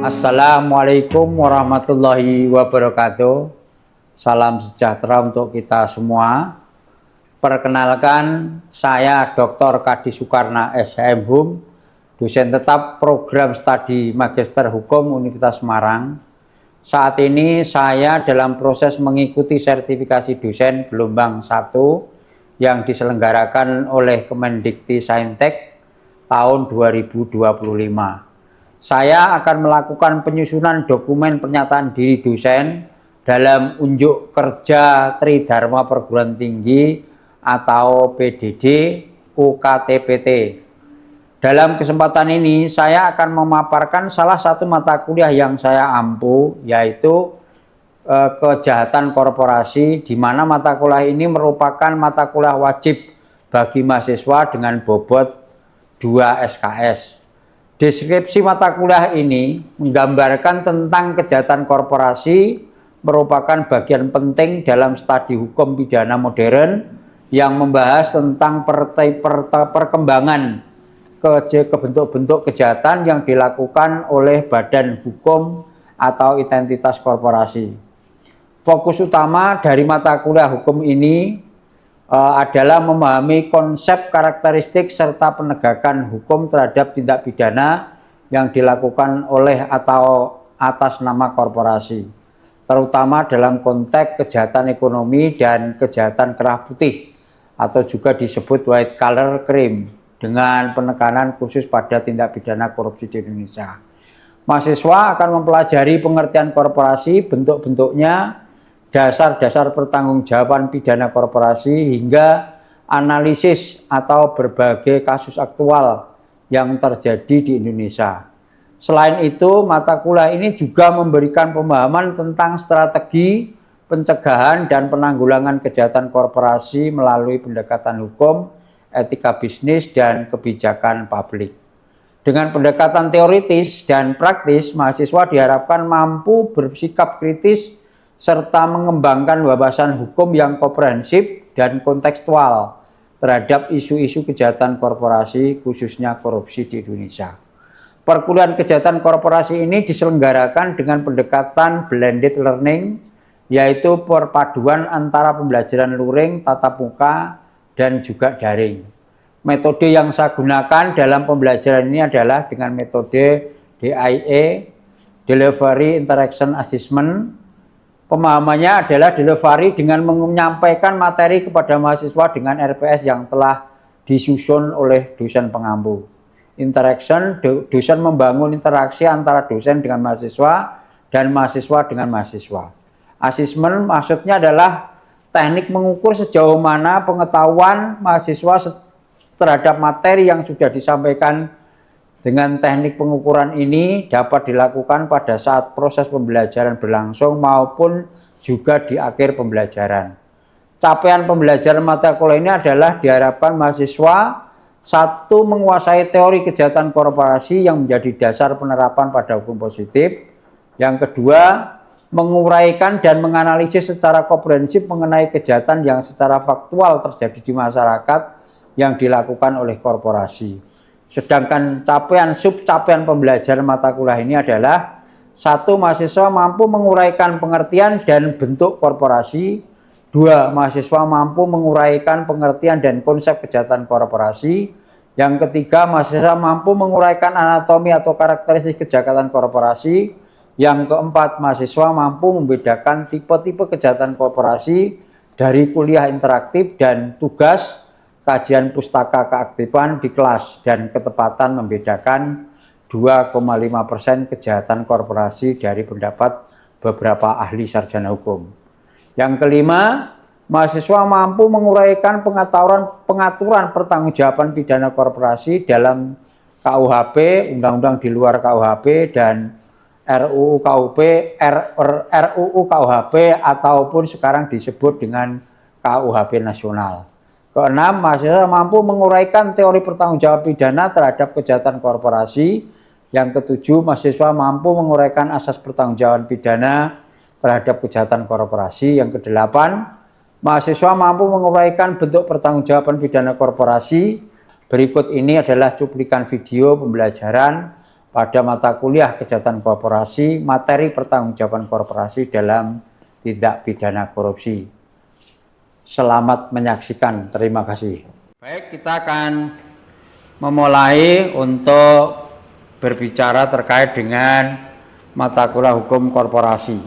Assalamualaikum warahmatullahi wabarakatuh. Salam sejahtera untuk kita semua. Perkenalkan, saya Dr. Kadi Soekarna SHM Hum, dosen tetap program studi Magister Hukum Universitas Semarang. Saat ini saya dalam proses mengikuti sertifikasi dosen gelombang 1 yang diselenggarakan oleh Kemendikti-Saintek tahun 2025. Saya akan melakukan penyusunan dokumen pernyataan diri dosen dalam unjuk kerja Tridharma Perguruan Tinggi atau PDD UKTPT. Dalam kesempatan ini saya akan memaparkan salah satu mata kuliah yang saya ampu, yaitu kejahatan korporasi, di mana mata kuliah ini merupakan mata kuliah wajib bagi mahasiswa dengan bobot 2 SKS. Deskripsi mata kuliah ini menggambarkan tentang kejahatan korporasi, merupakan bagian penting dalam studi hukum pidana modern yang membahas tentang perkembangan bentuk-bentuk kejahatan yang dilakukan oleh badan hukum atau identitas korporasi. Fokus utama dari mata kuliah hukum ini adalah memahami konsep, karakteristik, serta penegakan hukum terhadap tindak pidana yang dilakukan oleh atau atas nama korporasi, terutama dalam konteks kejahatan ekonomi dan kejahatan kerah putih atau juga disebut white collar crime, dengan penekanan khusus pada tindak pidana korupsi di Indonesia. Mahasiswa akan mempelajari pengertian korporasi, bentuk-bentuknya, dasar-dasar pertanggungjawaban pidana korporasi, hingga analisis atau berbagai kasus aktual yang terjadi di Indonesia. Selain itu, mata kuliah ini juga memberikan pemahaman tentang strategi pencegahan dan penanggulangan kejahatan korporasi melalui pendekatan hukum, etika bisnis, dan kebijakan publik. Dengan pendekatan teoritis dan praktis, mahasiswa diharapkan mampu bersikap kritis serta mengembangkan wawasan hukum yang komprehensif dan kontekstual terhadap isu-isu kejahatan korporasi, khususnya korupsi di Indonesia. Perkuliahan kejahatan korporasi ini diselenggarakan dengan pendekatan blended learning, yaitu perpaduan antara pembelajaran luring, tatap muka, dan juga daring. Metode yang saya gunakan dalam pembelajaran ini adalah dengan metode DIA, Delivery Interaction Assessment. Pemahamannya adalah delivery dengan menyampaikan materi kepada mahasiswa dengan RPS yang telah disusun oleh dosen pengampu. Interaction, dosen membangun interaksi antara dosen dengan mahasiswa dan mahasiswa dengan mahasiswa. Assessment maksudnya adalah teknik mengukur sejauh mana pengetahuan mahasiswa terhadap materi yang sudah disampaikan. Dengan teknik pengukuran ini dapat dilakukan pada saat proses pembelajaran berlangsung maupun juga di akhir pembelajaran. Capaian pembelajaran mata kuliah ini adalah diharapkan mahasiswa satu, menguasai teori kejahatan korporasi yang menjadi dasar penerapan pada hukum positif. Yang kedua, menguraikan dan menganalisis secara komprehensif mengenai kejahatan yang secara faktual terjadi di masyarakat yang dilakukan oleh korporasi. Sedangkan subcapaian pembelajaran mata kuliah ini adalah: 1. Mahasiswa mampu menguraikan pengertian dan bentuk korporasi. 2. Mahasiswa mampu menguraikan pengertian dan konsep kejahatan korporasi. Yang ketiga, mahasiswa mampu menguraikan anatomi atau karakteristik kejahatan korporasi. Yang keempat, mahasiswa mampu membedakan tipe-tipe kejahatan korporasi dari kuliah interaktif dan tugas kajian pustaka keaktifan di kelas, dan ketepatan membedakan 2,5% kejahatan korporasi dari pendapat beberapa ahli sarjana hukum. Yang kelima, mahasiswa mampu menguraikan pengaturan pertanggungjawaban pidana korporasi dalam KUHP, undang-undang di luar KUHP, dan RUU KUHP ataupun sekarang disebut dengan KUHP nasional. Keenam, mahasiswa mampu menguraikan teori pertanggungjawab pidana terhadap kejahatan korporasi. Yang ketujuh, mahasiswa mampu menguraikan asas pertanggungjawaban pidana terhadap kejahatan korporasi. Yang kedelapan, mahasiswa mampu menguraikan bentuk pertanggungjawaban pidana korporasi. Berikut ini adalah cuplikan video pembelajaran pada mata kuliah kejahatan korporasi, materi pertanggungjawaban korporasi dalam tindak pidana korupsi. Selamat menyaksikan, terima kasih. Baik, kita akan memulai untuk berbicara terkait dengan mata kuliah hukum korporasi.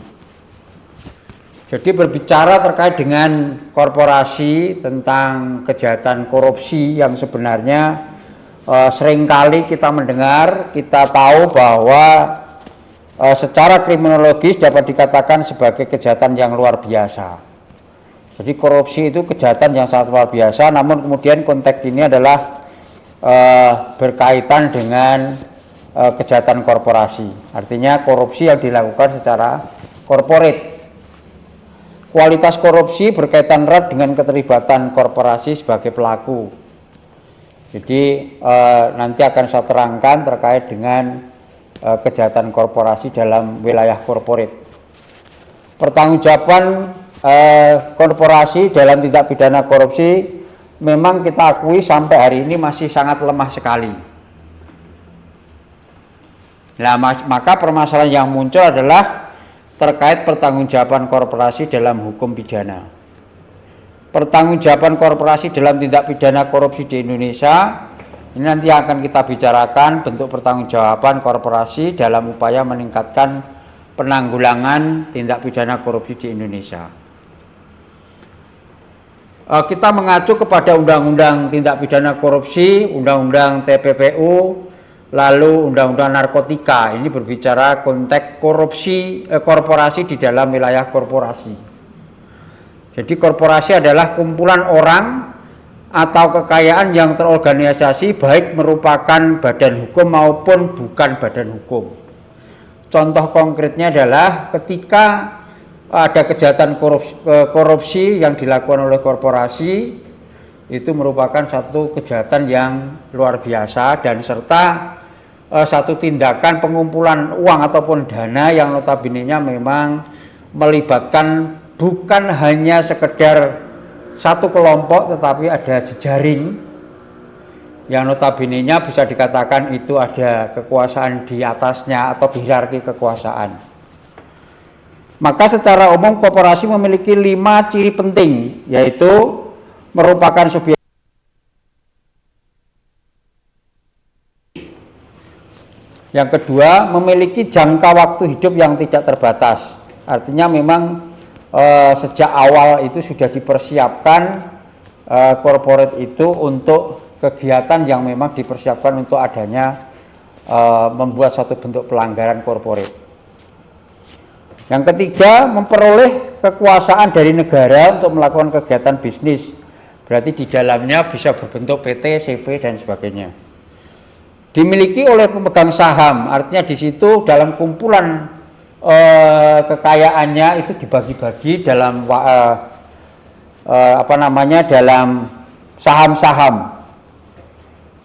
Jadi berbicara terkait dengan korporasi, tentang kejahatan korupsi yang sebenarnya seringkali kita mendengar, kita tahu bahwa secara kriminologis dapat dikatakan sebagai kejahatan yang luar biasa. Jadi korupsi itu kejahatan yang sangat luar biasa, namun kemudian konteks ini adalah berkaitan dengan kejahatan korporasi. Artinya korupsi yang dilakukan secara korporat. Kualitas korupsi berkaitan erat dengan keterlibatan korporasi sebagai pelaku. Jadi nanti akan saya terangkan terkait dengan kejahatan korporasi dalam wilayah korporat. Pertanggungjawaban korporasi dalam tindak pidana korupsi memang kita akui sampai hari ini masih sangat lemah sekali. Nah, maka permasalahan yang muncul adalah terkait pertanggungjawaban korporasi dalam hukum pidana. Pertanggungjawaban korporasi dalam tindak pidana korupsi di Indonesia, ini nanti akan kita bicarakan bentuk pertanggungjawaban korporasi dalam upaya meningkatkan penanggulangan tindak pidana korupsi di Indonesia. Kita mengacu kepada Undang-Undang Tindak Pidana Korupsi, Undang-Undang TPPU, lalu Undang-Undang Narkotika. Ini berbicara konteks korporasi di dalam wilayah korporasi. Jadi korporasi adalah kumpulan orang atau kekayaan yang terorganisasi, baik merupakan badan hukum maupun bukan badan hukum. Contoh konkretnya adalah ketika ada kejahatan korupsi yang dilakukan oleh korporasi, itu merupakan satu kejahatan yang luar biasa dan serta satu tindakan pengumpulan uang ataupun dana yang notabene-nya memang melibatkan bukan hanya sekedar satu kelompok, tetapi ada jejaring yang notabene-nya bisa dikatakan itu ada kekuasaan di atasnya atau hierarki kekuasaan. Maka secara umum korporasi memiliki 5 ciri penting, yaitu merupakan subjek. Yang kedua, memiliki jangka waktu hidup yang tidak terbatas. Artinya memang sejak awal itu sudah dipersiapkan korporat itu untuk kegiatan yang memang dipersiapkan untuk adanya membuat suatu bentuk pelanggaran korporat. Yang ketiga, memperoleh kekuasaan dari negara untuk melakukan kegiatan bisnis. Berarti di dalamnya bisa berbentuk PT, CV, dan sebagainya. Dimiliki oleh pemegang saham, artinya di situ dalam kumpulan kekayaannya itu dibagi-bagi dalam dalam saham-saham.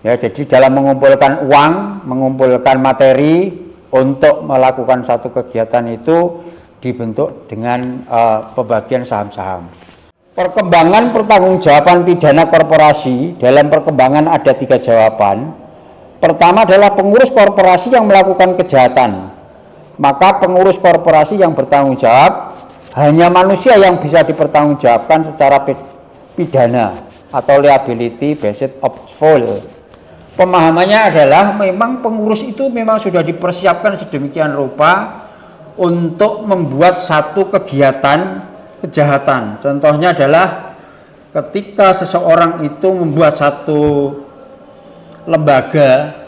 Ya, jadi dalam mengumpulkan uang, mengumpulkan materi untuk melakukan satu kegiatan itu dibentuk dengan pembagian saham-saham. Perkembangan pertanggungjawaban pidana korporasi, dalam perkembangan ada 3 jawaban. Pertama adalah pengurus korporasi yang melakukan kejahatan. Maka pengurus korporasi yang bertanggung jawab hanya manusia yang bisa dipertanggungjawabkan secara pidana atau liability based of fault. Pemahamannya adalah memang pengurus itu memang sudah dipersiapkan sedemikian rupa untuk membuat satu kegiatan kejahatan. Contohnya adalah ketika seseorang itu membuat satu lembaga,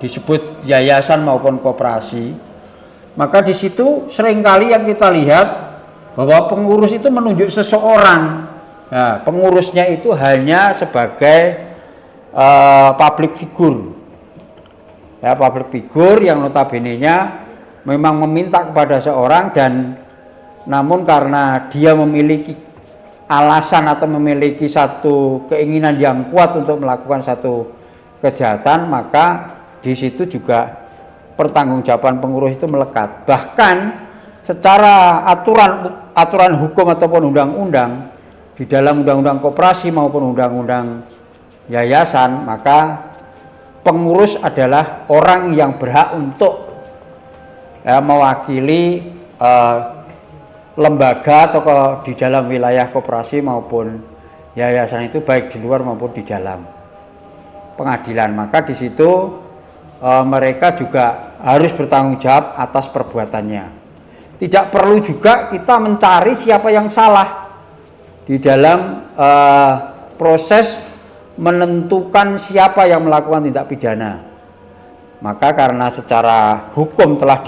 disebut yayasan maupun koperasi, maka di situ seringkali yang kita lihat bahwa pengurus itu menunjuk seseorang. Nah, pengurusnya itu hanya sebagai public figure, ya, public figure yang notabene-nya memang meminta kepada seorang, dan namun karena dia memiliki alasan atau memiliki satu keinginan yang kuat untuk melakukan satu kejahatan, maka di situ juga pertanggungjawaban pengurus itu melekat. Bahkan secara aturan hukum ataupun undang-undang, di dalam undang-undang koperasi maupun undang-undang yayasan, maka pengurus adalah orang yang berhak untuk mewakili lembaga atau di dalam wilayah koperasi maupun yayasan itu, baik di luar maupun di dalam pengadilan. Maka di situ mereka juga harus bertanggung jawab atas perbuatannya. Tidak perlu juga kita mencari siapa yang salah di dalam proses menentukan siapa yang melakukan tindak pidana. Maka karena secara hukum telah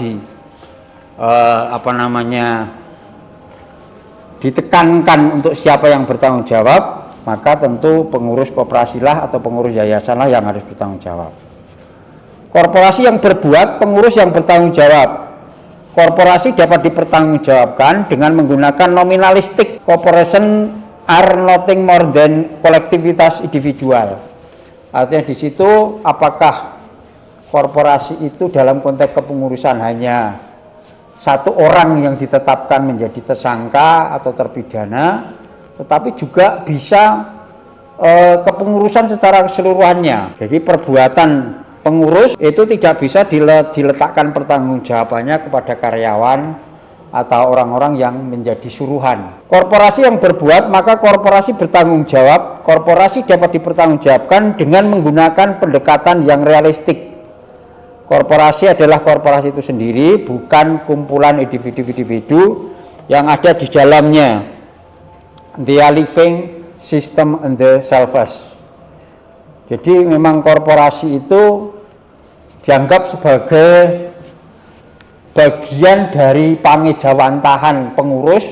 ditekankan untuk siapa yang bertanggung jawab, maka tentu pengurus koperasilah atau pengurus yayasanlah yang harus bertanggung jawab. Korporasi yang berbuat, pengurus yang bertanggung jawab. Korporasi dapat dipertanggungjawabkan dengan menggunakan nominalistik. Corporation are nothing more than kolektivitas individual. Artinya di situ apakah korporasi itu dalam konteks kepengurusan hanya satu orang yang ditetapkan menjadi tersangka atau terpidana, tetapi juga bisa kepengurusan secara keseluruhannya. Jadi perbuatan pengurus itu tidak bisa diletakkan pertanggungjawabannya kepada karyawan atau orang-orang yang menjadi suruhan. Korporasi yang berbuat, maka korporasi bertanggung jawab. Korporasi dapat dipertanggungjawabkan dengan menggunakan pendekatan yang realistik. Korporasi adalah korporasi itu sendiri, bukan kumpulan individu-individu yang ada di dalamnya. They are living system and the selfish. Jadi memang korporasi itu dianggap sebagai bagian dari pangejawantahan pengurus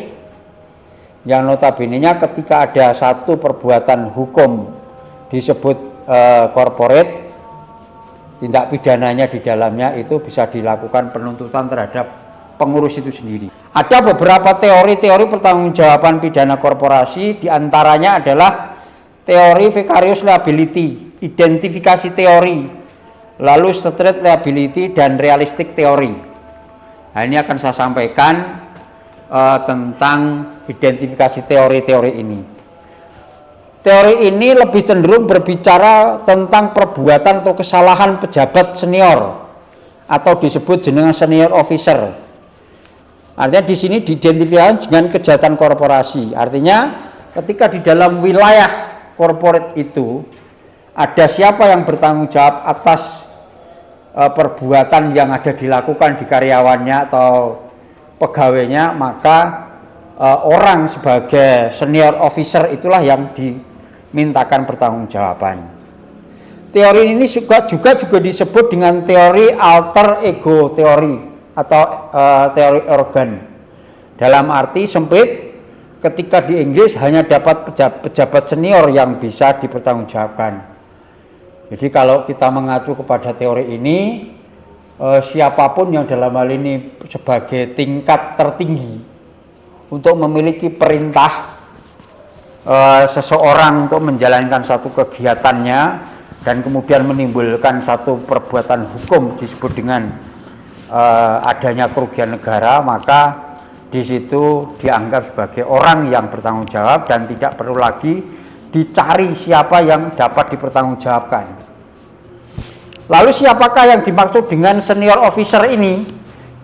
yang notabene-nya ketika ada satu perbuatan hukum disebut corporate, tindak pidananya di dalamnya itu bisa dilakukan penuntutan terhadap pengurus itu sendiri. Ada beberapa teori-teori pertanggungjawaban pidana korporasi, diantaranya adalah teori vicarious liability, identifikasi teori, lalu street liability, dan realistic teori. Nah, ini akan saya sampaikan tentang identifikasi teori-teori ini. Teori ini lebih cenderung berbicara tentang perbuatan atau kesalahan pejabat senior atau disebut jenengan senior officer. Artinya di sini diidentifikasi dengan kejahatan korporasi. Artinya ketika di dalam wilayah korporat itu ada siapa yang bertanggung jawab atas perbuatan yang ada dilakukan di karyawannya atau pegawainya, maka orang sebagai senior officer itulah yang dimintakan pertanggungjawaban. Teori ini juga disebut dengan teori alter ego teori atau teori organ. Dalam arti sempit, ketika di Inggris hanya dapat pejabat senior yang bisa dipertanggungjawabkan. Jadi kalau kita mengacu kepada teori ini, siapapun yang dalam hal ini sebagai tingkat tertinggi untuk memiliki perintah seseorang untuk menjalankan satu kegiatannya dan kemudian menimbulkan satu perbuatan hukum disebut dengan adanya kerugian negara, maka di situ dianggap sebagai orang yang bertanggung jawab dan tidak perlu lagi dicari siapa yang dapat dipertanggungjawabkan. Lalu siapakah yang dimaksud dengan senior officer ini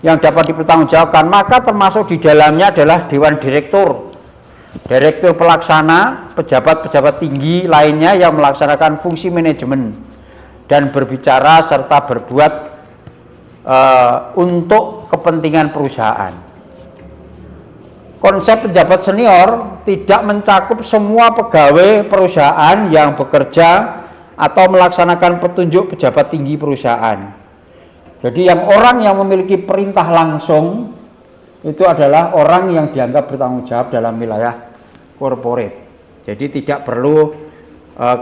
yang dapat dipertanggungjawabkan? Maka termasuk di dalamnya adalah dewan direktur, direktur pelaksana, pejabat-pejabat tinggi lainnya yang melaksanakan fungsi manajemen dan berbicara serta berbuat untuk kepentingan perusahaan. Konsep pejabat senior tidak mencakup semua pegawai perusahaan yang bekerja atau melaksanakan petunjuk pejabat tinggi perusahaan. Jadi orang yang memiliki perintah langsung itu adalah orang yang dianggap bertanggung jawab dalam wilayah korporat. Jadi tidak perlu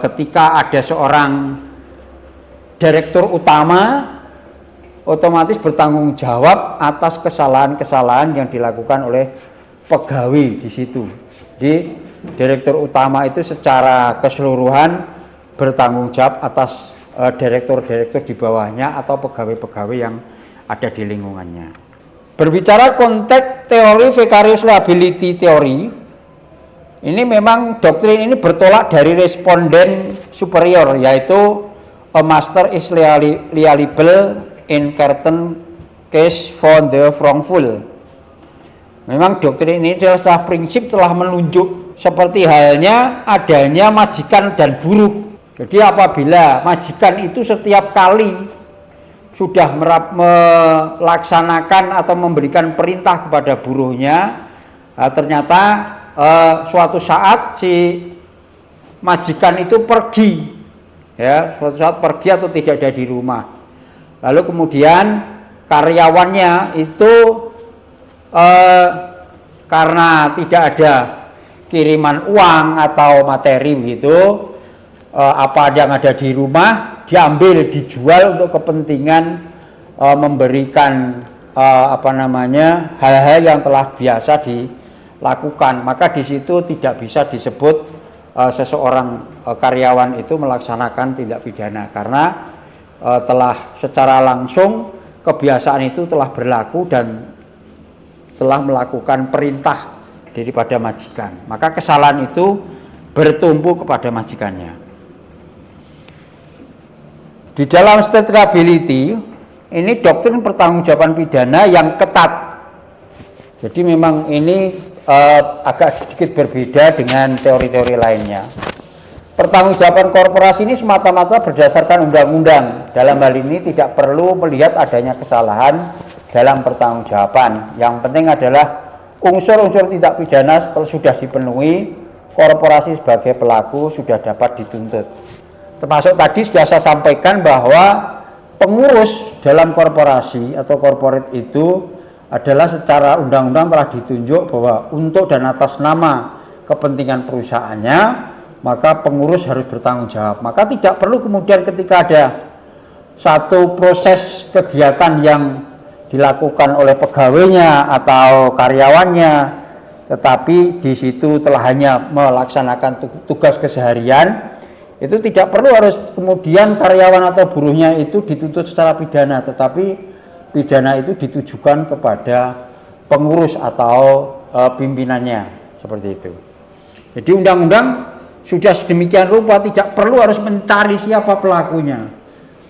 ketika ada seorang direktur utama otomatis bertanggung jawab atas kesalahan-kesalahan yang dilakukan oleh pegawai di situ. Di direktur utama itu secara keseluruhan bertanggung jawab atas direktur-direktur di bawahnya atau pegawai-pegawai yang ada di lingkungannya. Berbicara konteks teori vicarious liability teori, ini memang doktrin ini bertolak dari responden superior, yaitu A master is liable in certain case for the wrongful. Memang doktrin ini adalah secara prinsip telah menunjuk seperti halnya adanya majikan dan buruh. Jadi apabila majikan itu setiap kali sudah melaksanakan atau memberikan perintah kepada buruhnya, ternyata suatu saat si majikan itu pergi, ya, suatu saat pergi atau tidak ada di rumah. Lalu kemudian karyawannya itu karena tidak ada kiriman uang atau materi begitu, apa yang ada di rumah diambil, dijual untuk kepentingan memberikan hal-hal yang telah biasa dilakukan. Maka di situ tidak bisa disebut seseorang karyawan itu melaksanakan tindak pidana, karena telah secara langsung kebiasaan itu telah berlaku dan telah melakukan perintah daripada majikan. Maka kesalahan itu bertumpu kepada majikannya. Di dalam state liability ini doktrin pertanggungjawaban pidana yang ketat. Jadi memang ini agak sedikit berbeda dengan teori-teori lainnya. Pertanggungjawaban korporasi ini semata-mata berdasarkan undang-undang. Dalam hal ini tidak perlu melihat adanya kesalahan dalam pertanggungjawaban. Yang penting adalah unsur-unsur tindak pidana sudah dipenuhi, korporasi sebagai pelaku sudah dapat dituntut. Termasuk tadi sudah saya sampaikan bahwa pengurus dalam korporasi atau corporate itu adalah secara undang-undang telah ditunjuk bahwa untuk dan atas nama kepentingan perusahaannya, maka pengurus harus bertanggung jawab. Maka tidak perlu kemudian ketika ada satu proses kegiatan yang dilakukan oleh pegawainya atau karyawannya, tetapi di situ telah hanya melaksanakan tugas keseharian, itu tidak perlu harus kemudian karyawan atau buruhnya itu dituntut secara pidana, tetapi pidana itu ditujukan kepada pengurus atau pimpinannya, seperti itu. Jadi undang-undang sudah sedemikian rupa tidak perlu harus mencari siapa pelakunya.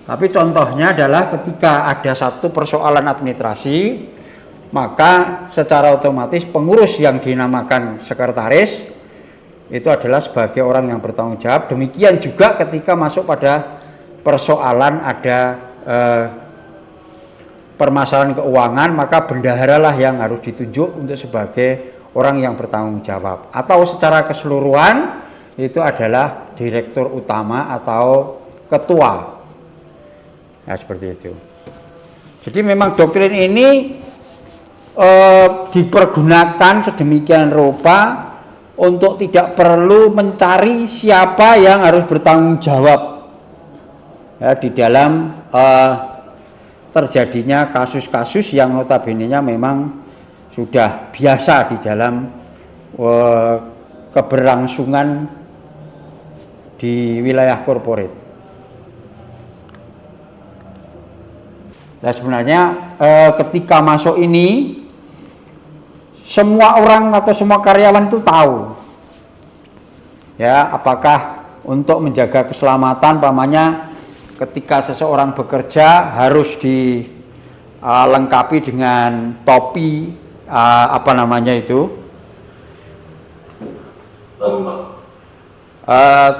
Tapi contohnya adalah ketika ada satu persoalan administrasi, maka secara otomatis pengurus yang dinamakan sekretaris itu adalah sebagai orang yang bertanggung jawab. Demikian juga ketika masuk pada persoalan ada permasalahan keuangan, maka bendaharalah yang harus ditunjuk untuk sebagai orang yang bertanggung jawab. Atau secara keseluruhan itu adalah direktur utama atau ketua. Ya, seperti itu. Jadi memang doktrin ini dipergunakan sedemikian rupa untuk tidak perlu mencari siapa yang harus bertanggung jawab, ya, di dalam terjadinya kasus-kasus yang notabene-nya memang sudah biasa di dalam keberlangsungan di wilayah korporat. Nah, sebenarnya ketika masuk ini semua orang atau semua karyawan itu tahu, ya, apakah untuk menjaga keselamatan, pamannya ketika seseorang bekerja harus dilengkapi dengan topi,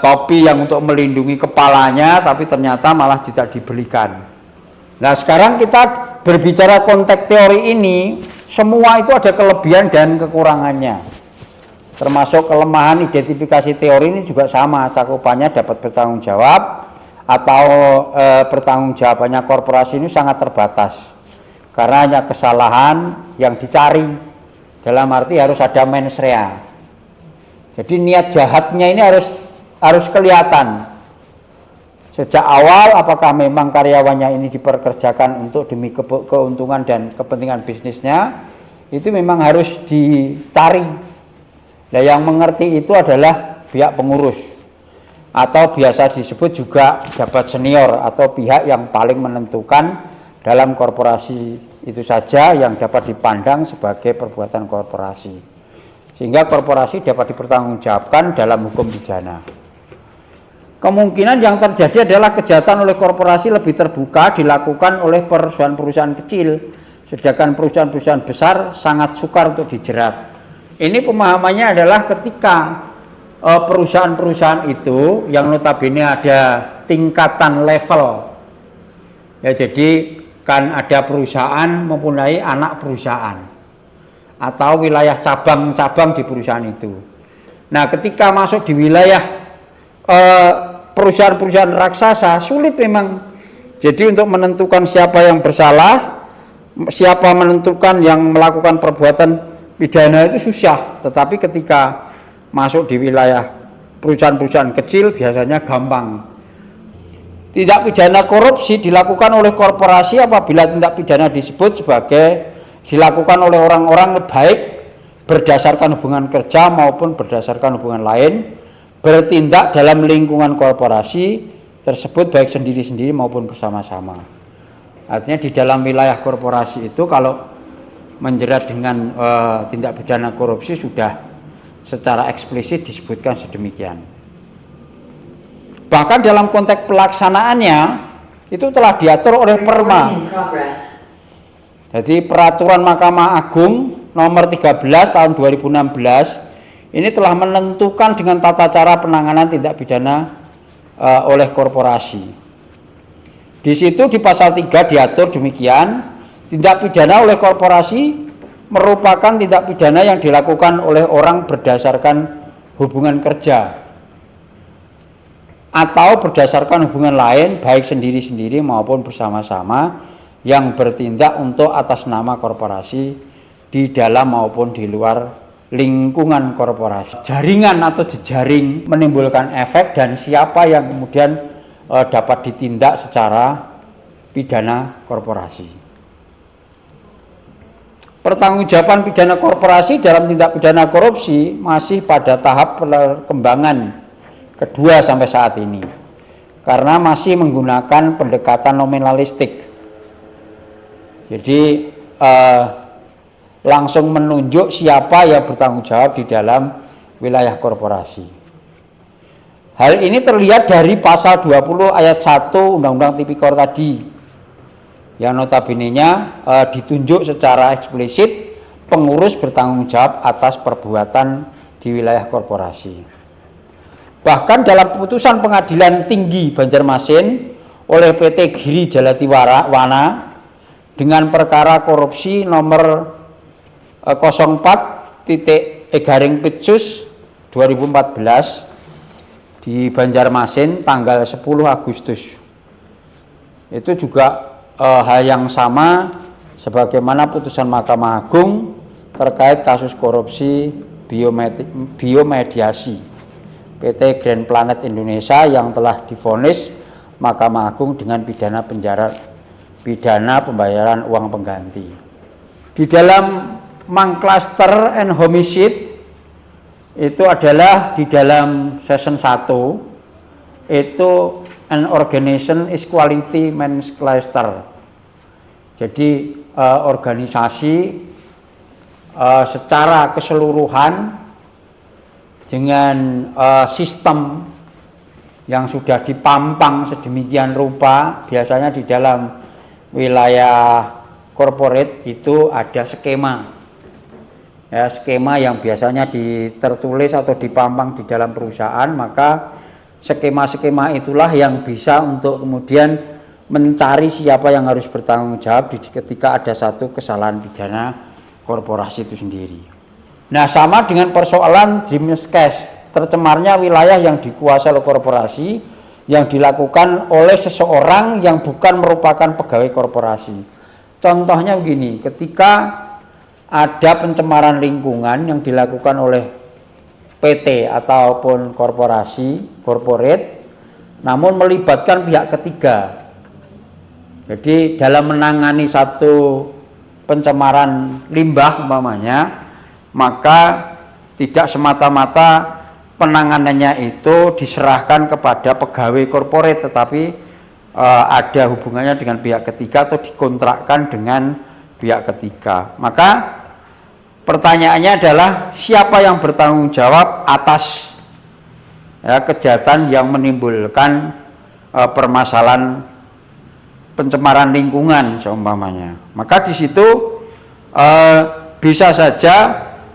topi yang untuk melindungi kepalanya, tapi ternyata malah tidak dibelikan. Nah, sekarang kita berbicara konteks teori ini, semua itu ada kelebihan dan kekurangannya. Termasuk kelemahan identifikasi teori ini juga sama, cakupannya dapat bertanggung jawab atau bertanggung jawabannya korporasi ini sangat terbatas. Karena hanya kesalahan yang dicari, dalam arti harus ada mens rea. Jadi niat jahatnya ini harus kelihatan. Sejak awal apakah memang karyawannya ini diperkerjakan untuk demi keuntungan dan kepentingan bisnisnya, itu memang harus dicari. Nah, yang mengerti itu adalah pihak pengurus atau biasa disebut juga pejabat senior atau pihak yang paling menentukan dalam korporasi itu saja yang dapat dipandang sebagai perbuatan korporasi. Sehingga korporasi dapat dipertanggungjawabkan dalam hukum pidana. Kemungkinan yang terjadi adalah kejahatan oleh korporasi lebih terbuka dilakukan oleh perusahaan-perusahaan kecil, sedangkan perusahaan-perusahaan besar sangat sukar untuk dijerat. Ini pemahamannya adalah ketika perusahaan-perusahaan itu yang notabene ada tingkatan level, ya, jadi kan ada perusahaan mempunyai anak perusahaan atau wilayah cabang-cabang di perusahaan itu. Nah, ketika masuk di wilayah perusahaan-perusahaan raksasa, sulit memang. Jadi untuk menentukan siapa yang bersalah, siapa menentukan yang melakukan perbuatan pidana itu susah. Tetapi ketika masuk di wilayah perusahaan-perusahaan kecil biasanya gampang. Tindak pidana korupsi dilakukan oleh korporasi apabila tindak pidana disebut sebagai dilakukan oleh orang-orang baik berdasarkan hubungan kerja maupun berdasarkan hubungan lain, bertindak dalam lingkungan korporasi tersebut baik sendiri-sendiri maupun bersama-sama. Artinya di dalam wilayah korporasi itu kalau menjerat dengan tindak pidana korupsi sudah secara eksplisit disebutkan sedemikian. Bahkan dalam konteks pelaksanaannya itu telah diatur oleh Perma. Jadi peraturan Mahkamah Agung nomor 13 tahun 2016 ini telah menentukan dengan tata cara penanganan tindak pidana oleh korporasi. Di situ di pasal 3 diatur demikian, tindak pidana oleh korporasi merupakan tindak pidana yang dilakukan oleh orang berdasarkan hubungan kerja atau berdasarkan hubungan lain baik sendiri-sendiri maupun bersama-sama yang bertindak untuk atas nama korporasi di dalam maupun di luar lingkungan korporasi. Jaringan atau jejaring menimbulkan efek dan siapa yang kemudian dapat ditindak secara pidana korporasi. Pertanggungjawaban pidana korporasi dalam tindak pidana korupsi masih pada tahap perkembangan kedua sampai saat ini, karena masih menggunakan pendekatan nominalistik. Jadi langsung menunjuk siapa yang bertanggung jawab di dalam wilayah korporasi. Hal ini terlihat dari pasal 20 ayat 1 Undang-Undang Tipikor tadi, yang notabene-nya ditunjuk secara eksplisit pengurus bertanggung jawab atas perbuatan di wilayah korporasi. Bahkan dalam keputusan Pengadilan Tinggi Banjarmasin oleh PT Giri Jalatiwana dengan perkara korupsi nomor 04.Pitsus 2014 di Banjarmasin tanggal 10 Agustus. Itu juga hal yang sama sebagaimana putusan Mahkamah Agung terkait kasus korupsi biomediasi PT Grand Planet Indonesia yang telah divonis Mahkamah Agung dengan pidana pembayaran uang pengganti. Di dalam Mangklaster and Homicide itu adalah di dalam season 1 itu an organization is quality men's cluster. Jadi organisasi secara keseluruhan dengan sistem yang sudah dipampang sedemikian rupa. Biasanya di dalam wilayah corporate itu ada skema, ya, skema yang biasanya tertulis atau dipampang di dalam perusahaan. Maka skema-skema itulah yang bisa untuk kemudian mencari siapa yang harus bertanggung jawab ketika ada satu kesalahan pidana korporasi itu sendiri. Nah, sama dengan persoalan Dreamers Cash, tercemarnya wilayah yang dikuasai oleh korporasi yang dilakukan oleh seseorang yang bukan merupakan pegawai korporasi. Contohnya begini, ketika ada pencemaran lingkungan yang dilakukan oleh PT ataupun korporasi, corporate, namun melibatkan pihak ketiga. Jadi dalam menangani satu pencemaran limbah umpamanya, maka tidak semata-mata penanganannya itu diserahkan kepada pegawai korporat, tetapi ada hubungannya dengan pihak ketiga atau dikontrakkan dengan pihak ketiga. Maka pertanyaannya adalah siapa yang bertanggung jawab atas ya, kejahatan yang menimbulkan permasalahan pencemaran lingkungan seumpamanya. Maka di situ bisa saja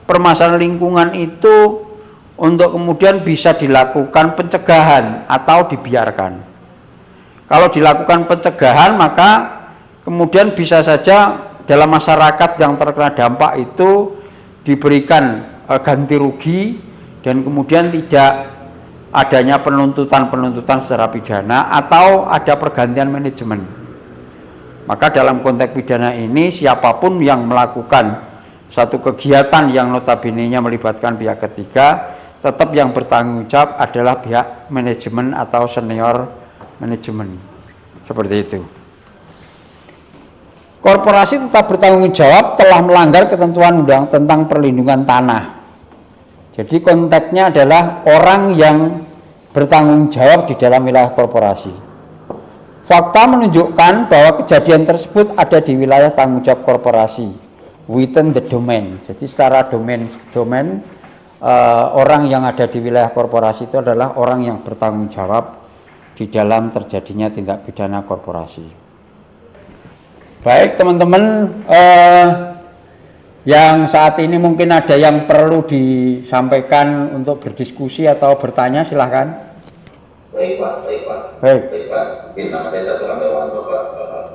permasalahan lingkungan itu untuk kemudian bisa dilakukan pencegahan atau dibiarkan. Kalau dilakukan pencegahan, maka kemudian bisa saja dalam masyarakat yang terkena dampak itu diberikan ganti rugi dan kemudian tidak adanya penuntutan secara pidana atau ada pergantian manajemen. Maka dalam konteks pidana ini siapapun yang melakukan satu kegiatan yang notabene-nya melibatkan pihak ketiga, tetap yang bertanggung jawab adalah pihak manajemen atau senior manajemen. Seperti itu. Korporasi tetap bertanggung jawab telah melanggar ketentuan undang tentang perlindungan tanah. Jadi konteksnya adalah orang yang bertanggung jawab di dalam wilayah korporasi. Fakta menunjukkan bahwa kejadian tersebut ada di wilayah tanggung jawab korporasi, within the domain. Jadi secara domain orang yang ada di wilayah korporasi itu adalah orang yang bertanggung jawab di dalam terjadinya tindak pidana korporasi. Baik teman-teman, yang saat ini mungkin ada yang perlu disampaikan untuk berdiskusi atau bertanya, silahkan. Baik Pak. Baik. Mungkin nama saya Satu Ramdewanto Pak,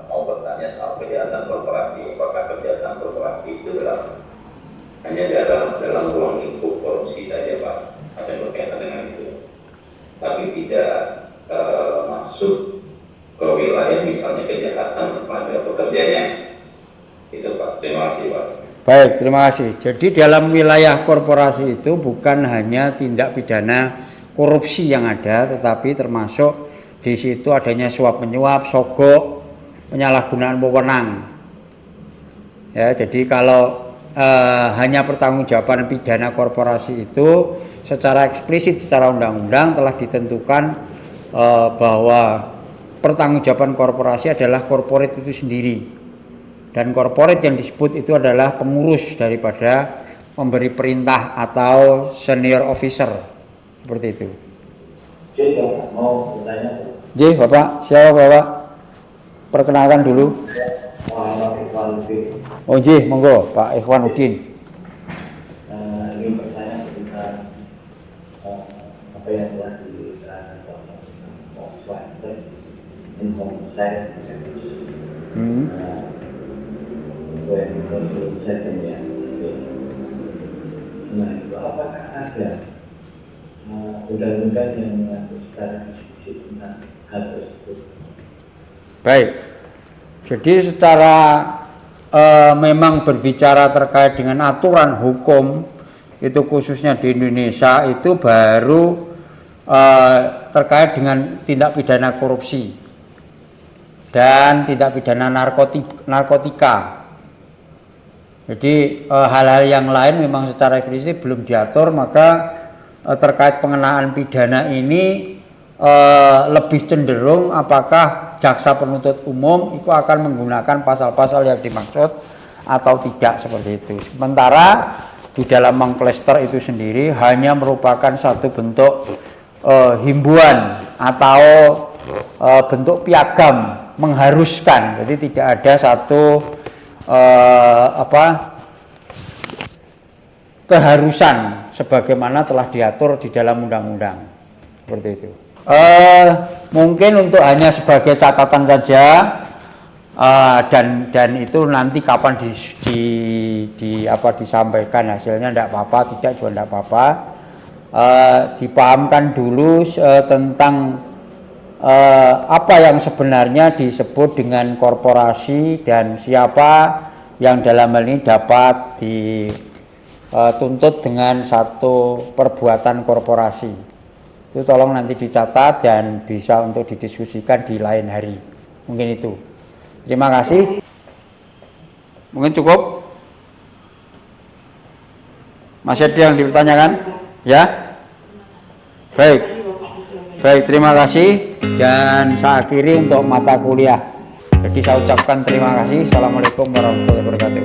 mau bertanya soal kejahatan korporasi. Apakah kejahatan korporasi itu hanya dalam ruang lingkup korupsi saja Pak, ada berkaitan dengan itu, tapi tidak masuk ke wilayah misalnya kejahatan pada pekerjanya. Itu Pak. Terima kasih Pak. Baik, terima kasih. Jadi dalam wilayah korporasi itu bukan hanya tindak pidana korupsi yang ada, tetapi termasuk di situ adanya suap menyuap, sogok, penyalahgunaan wewenang. Ya, jadi kalau hanya pertanggungjawaban pidana korporasi itu secara eksplisit secara undang-undang telah ditentukan bahwa pertanggungjawaban korporasi adalah corporate itu sendiri. Dan corporate yang disebut itu adalah pengurus daripada pemberi perintah atau senior officer. Seperti itu. Jadi mau bertanya. Jadi Bapak, siapa Bapak? Perkenalkan dulu. Oh ji, monggo Pak Ikhwanuddin. Ingin bertanya tentang apa yang telah diterangkan homicide Nah, itu apakah ada undang-undang yang mengatur secara eksplisit tentang hal tersebut? Baik. Jadi secara memang berbicara terkait dengan aturan hukum itu khususnya di Indonesia itu baru terkait dengan tindak pidana korupsi dan tindak pidana narkotika. Jadi hal-hal yang lain memang secara eksplisit belum diatur, maka terkait pengenaan pidana ini lebih cenderung apakah jaksa penuntut umum itu akan menggunakan pasal-pasal yang dimaksud atau tidak, seperti itu. Sementara di dalam mengklester itu sendiri hanya merupakan satu bentuk himbauan atau bentuk piagam mengharuskan, jadi tidak ada satu keharusan sebagaimana telah diatur di dalam undang-undang, seperti itu. Mungkin untuk hanya sebagai catatan saja, dan itu nanti kapan disampaikan hasilnya tidak apa-apa, tidak juga tidak apa-apa. Dipahamkan dulu tentang apa yang sebenarnya disebut dengan korporasi dan siapa yang dalam hal ini dapat dituntut dengan satu perbuatan korporasi. Itu tolong nanti dicatat dan bisa untuk didiskusikan di lain hari. Mungkin itu. Terima kasih. Mungkin cukup. Masih ada yang dipertanyakan? Ya? Baik. Baik, terima kasih. Dan saya akhiri untuk mata kuliah. Jadi saya ucapkan terima kasih. Assalamualaikum warahmatullahi wabarakatuh.